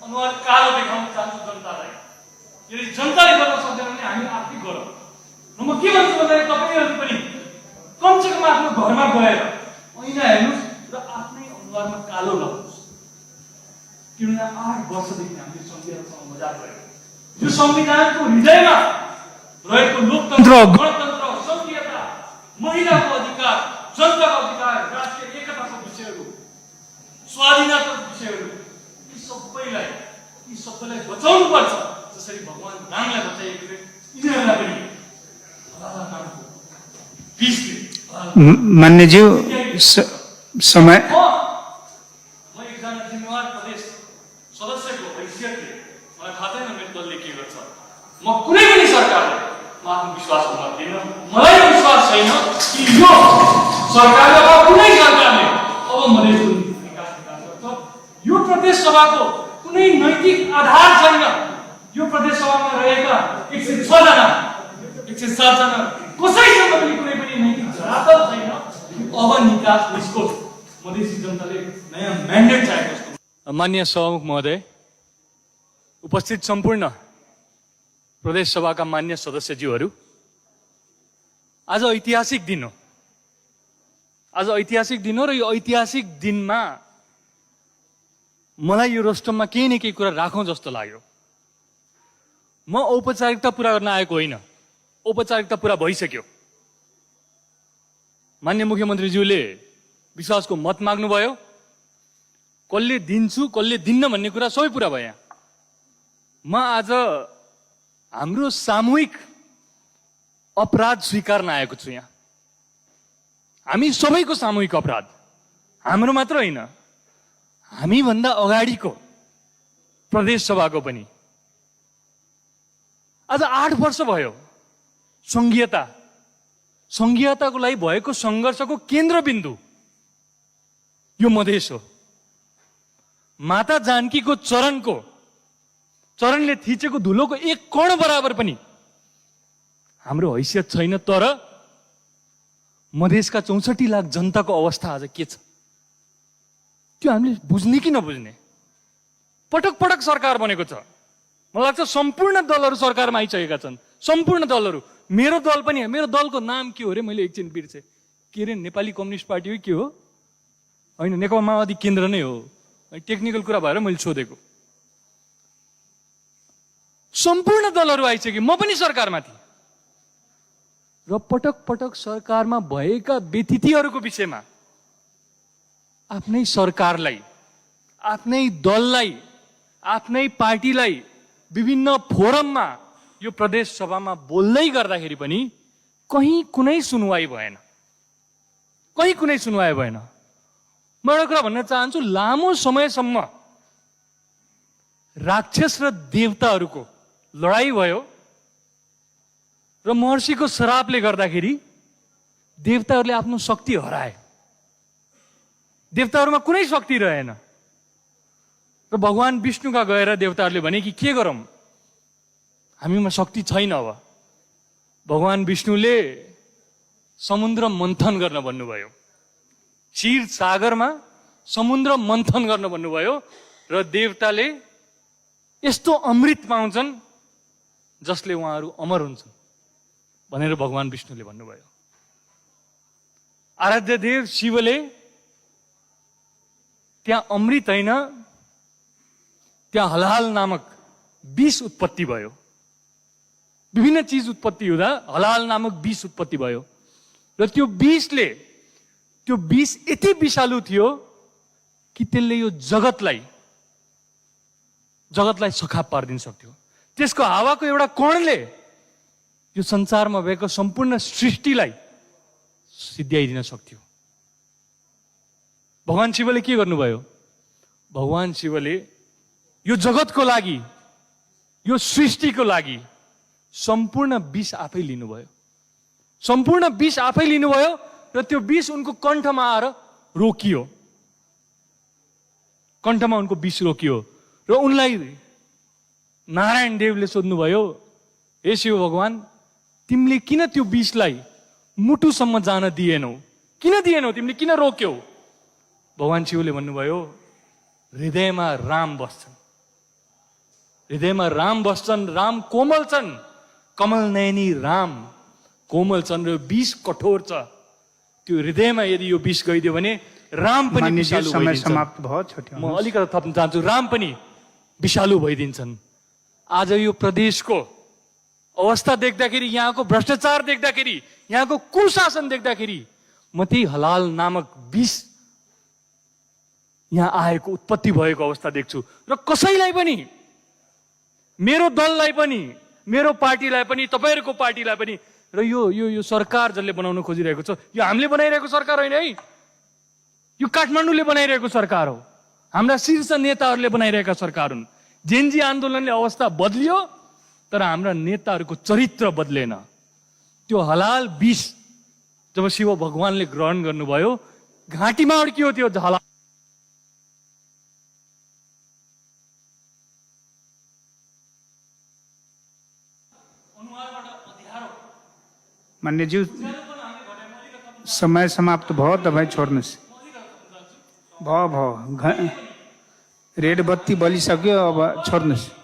अनुहार कालो देखाउन चाहन्छु जनतालाई। यदि जनताले गर्न सक्दैन भने हामी आफै गरौँ। र म के भन्छु भन्दाखेरि तपाईँहरू पनि कमसेकम आफ्नो घरमा गएर ऐना हेर्नुहोस् र आफ्नै अनुहारमा कालो लगाउनुहोस्। किनभने 8 वर्षदेखि हामीले संविधानसँग मजाक गरेको। यो संविधानको हृदयमा रहेको लोकतन्त्र, गणतन्त्र, संघीयता, महिलाको अधिकार, जनताको अधिकार, राष्ट्रिय एकताको विषयहरू, स्वाधीनताको विषयहरू, यी सबैलाई बचाउनु पर्छ। जसरी भगवान रामलाई बचाइएको थियो, यिनीहरूलाई पनि मान्यज्यू समय म एकजना जिम्मेवार प्रदेश सदस्यको हैसियतले मलाई थाहा छैन मेरो दलले के गर्छ। म कुनै पनि सरकारले म आफ्नो विश्वास गर्दिनँ। मलाई विश्वास छैन कि यो सरकारले अब कुनै सरकारले अब मधेसको विकास गर्छ। यो प्रदेश सभाको कुनै नैतिक आधार छैन। यो प्रदेश सभामा रहेका 106 जना 107 जना कसैसँग पनि कुनै पनि नैतिक धरातल छैन। अब निकास निस्कोस्। मधेसी जनताले नयाँ म्यान्डेट चाहेको छ। माननीय सभामुख महोदय, उपस्थित सम्पूर्ण प्रदेश सभाका मान्य सदस्यज्यूहरू, आज ऐतिहासिक दिन हो। आज ऐतिहासिक दिन हो र यो ऐतिहासिक दिनमा मलाई यो रोस्टममा केही न केही कुरा राखौँ जस्तो लाग्यो। म औपचारिकता पुरा गर्न आएको होइन, औपचारिकता पुरा भइसक्यो। मान्य मुख्यमन्त्रीज्यूले विश्वासको मत माग्नुभयो। कसले दिन्छु कसले दिन्न भन्ने कुरा सबै पुरा भयो। म आज हाम्रो सामूहिक अपराध स्वीकार्न आएको छु। यहाँ हामी सबैको सामूहिक अपराध, हाम्रो मात्र होइन, हामीभन्दा अगाडिको प्रदेश सभाको पनि। आज 8 वर्ष भयो। संघीयताको लागि भएको सङ्घर्षको केन्द्रबिन्दु यो मधेस हो। माता जानकीको चरणले थिचेको धुलोको 1 कण बराबर पनि हाम्रो हैसियत छैन। तर मधेसका 64 लाख जनताको अवस्था आज के छ त्यो हामीले बुझ्ने कि नबुझ्ने। पटक पटक सरकार बनेको छ। मलाई लाग्छ सम्पूर्ण दलहरू सरकारमा आइसकेका छन्। सम्पूर्ण दलहरू, मेरो दल पनि। मेरो दलको नाम के हो रे, मैले एकछिन बिर्सेँ। के रे, नेपाली कम्युनिस्ट पार्टी हो के हो? होइन, नेकपा माओवादी केन्द्र नै हो। टेक्निकल कुरा भएर मैले सोधेको। सम्पूर्ण दलहरू आइसके, म पनि सरकारमा थिएँ र पटक पटक सरकारमा भएका व्यतिथिहरूको विषयमा आफ्नै सरकारलाई, आफ्नै दललाई, आफ्नै पार्टीलाई विभिन्न फोरममा यो प्रदेश सभामा बोल्दै गर्दाखेरि पनि कहीँ कुनै सुनवाई भएन। म एउटा कुरा भन्न चाहन्छु, लामो समयसम्म राक्षस र देवताहरूको लडाई भयो र महर्षिको श्रापले गर्दाखेरि देवताहरूले आफ्नो शक्ति हराए। देवताहरूमा कुनै शक्ति रहेन र भगवान विष्णुका गएर देवताहरूले भने कि के गरौँ, हामीमा शक्ति छैन। अब भगवान विष्णुले समुद्र मन्थन गर्न भन्नुभयो। क्षीर सागरमा समुद्र मन्थन गर्न भन्नुभयो र देवताले यस्तो अमृत पाउँछन् जसले उहाँहरू अमर हुन्छन् भनेर भगवान विष्णुले भन्नुभयो। आराध्य देव शिवले त्यहाँ अमृत होइन, त्यहाँ हलाल नामक विष उत्पत्ति भयो। विभिन्न चिज उत्पत्ति हुँदा हलाल नामक विष उत्पत्ति भयो र त्यो विष यति विषालु थियो कि त्यसले यो जगतलाई सखाप पारिदिन सक्थ्यो। त्यसको हावाको एउटा कणले यो संसारमा भएको सम्पूर्ण सृष्टिलाई सिद्ध्याइदिन सक्थ्यो। भगवान शिवले के गर्नुभयो? भगवान शिवले यो जगतको लागि, यो सृष्टिको लागि सम्पूर्ण विष आफै लिनुभयो। सम्पूर्ण विष आफै लिनुभयो र त्यो विष उनको कण्ठमा आएर रोकियो। कण्ठमा उनको विष रोकियो र उनलाई नारायण देवले सोध्नुभयो, हे शिव भगवान, तिमीले किन त्यो विषलाई मुटुसम्म जान दिएनौ? किन दिएनौ? तिमीले किन रोक्यौ? भगवान शिवले भन्नुभयो, हृदयमा राम बस्छन्। हृदयमा राम बस्छन्, राम कोमल छन्, कमल नयनी राम कोमल छन् र विष कठोर छ। त्यो हृदयमा यदि यो विष गइदियो भने राम पनि मान्यजी विषालु समय भइदिन्छन्। समाप्त भयो, छोटी म अलिकति थप्न चाहन्छु, राम पनि विषालु भइदिन्छन्। आज यो प्रदेशको अवस्था देख्दाखेरि, यहाँको भ्रष्टाचार देख्दाखेरि, यहाँको कुशासन देख्दाखेरि म त्यही हलाल नामक विष यहाँ आएको, उत्पत्ति भएको अवस्था देख्छु। र कसैलाई पनि, मेरो दललाई पनि, मेरो पार्टीलाई पनि, तपाईँहरूको पार्टीलाई पनि, र यो सरकार जसले बनाउन खोजिरहेको छ, यो हामीले बनाइरहेको सरकार होइन है, यो काठमाडौँले बनाइरहेको सरकार हो, हाम्रा शीर्ष नेताहरूले बनाइरहेका सरकार हुन्। जेनजी आन्दोलनले अवस्था बदलियो, तर हाम्रा नेताहरूको चरित्र बदलेन। त्यो हलाल विष जब शिव भगवानले ग्रहण गर्नुभयो, घाँटीमा अड्कियो त्यो हलाल। मान्यज्यू समय समाप्त भयो, तपाईँ छोड्नुहोस्। भयो रेड बत्ती बलिसक्यो, अब छोड्नुहोस्।